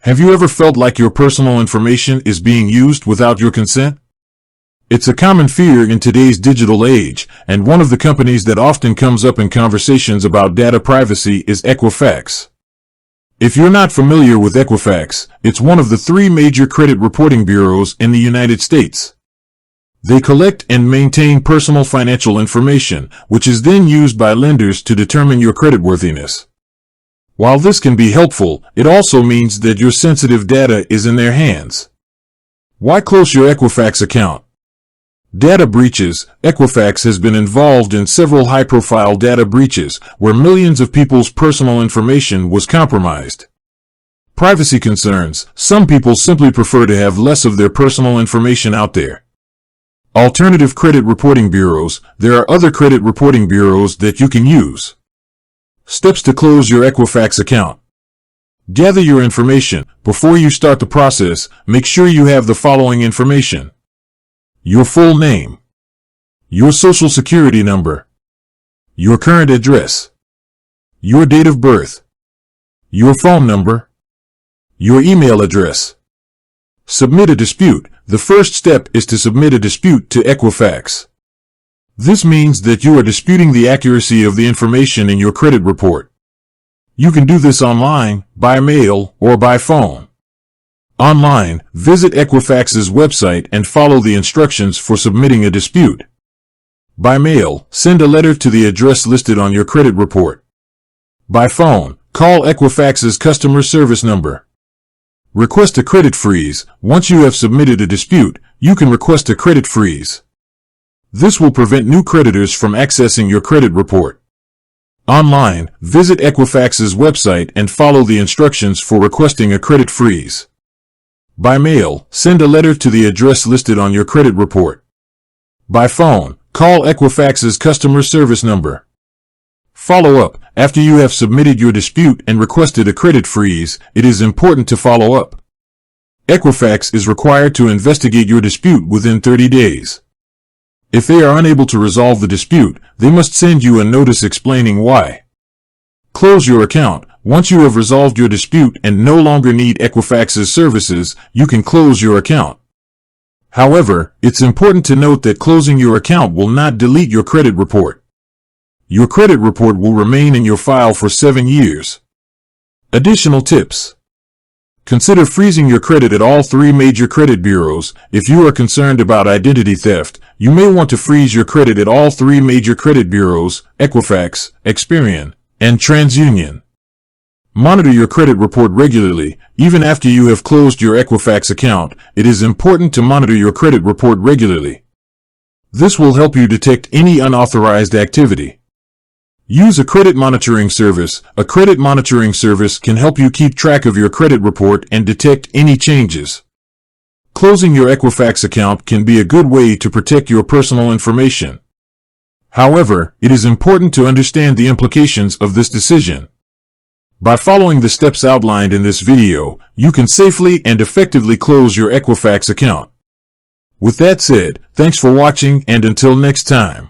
Have you ever felt like your personal information is being used without your consent? It's a common fear in today's digital age, and one of the companies that often comes up in conversations about data privacy is Equifax. If you're not familiar with Equifax, it's one of the 3 major credit reporting bureaus in the United States. They collect and maintain personal financial information, which is then used by lenders to determine your creditworthiness. While this can be helpful, it also means that your sensitive data is in their hands. Why close your Equifax account? Data breaches. Equifax has been involved in several high-profile data breaches where millions of people's personal information was compromised. Privacy concerns. Some people simply prefer to have less of their personal information out there. Alternative credit reporting bureaus. There are other credit reporting bureaus that you can use. Steps to close your Equifax account. Gather your information. Before you start the process, make sure you have the following information: your full name, your social security number, your current address, your date of birth, your phone number, your email address. Submit a dispute. The first step is to submit a dispute to Equifax. This means that you are disputing the accuracy of the information in your credit report. You can do this online, by mail, or by phone. Online, visit Equifax's website and follow the instructions for submitting a dispute. By mail, send a letter to the address listed on your credit report. By phone, call Equifax's customer service number. Request a credit freeze. Once you have submitted a dispute, you can request a credit freeze. This will prevent new creditors from accessing your credit report. Online, visit Equifax's website and follow the instructions for requesting a credit freeze. By mail, send a letter to the address listed on your credit report. By phone, call Equifax's customer service number. Follow up. After you have submitted your dispute and requested a credit freeze, it is important to follow up. Equifax is required to investigate your dispute within 30 days. If they are unable to resolve the dispute, they must send you a notice explaining why. Close your account. Once you have resolved your dispute and no longer need Equifax's services, you can close your account. However, it's important to note that closing your account will not delete your credit report. Your credit report will remain in your file for 7 years. Additional tips. Consider freezing your credit at all 3 major credit bureaus. If you are concerned about identity theft, you may want to freeze your credit at all 3 major credit bureaus: Equifax, Experian, and TransUnion. Monitor your credit report regularly. Even after you have closed your Equifax account, it is important to monitor your credit report regularly. This will help you detect any unauthorized activity. Use a credit monitoring service. A credit monitoring service can help you keep track of your credit report and detect any changes. Closing your Equifax account can be a good way to protect your personal information. However, it is important to understand the implications of this decision. By following the steps outlined in this video, you can safely and effectively close your Equifax account. With that said, thanks for watching, and until next time.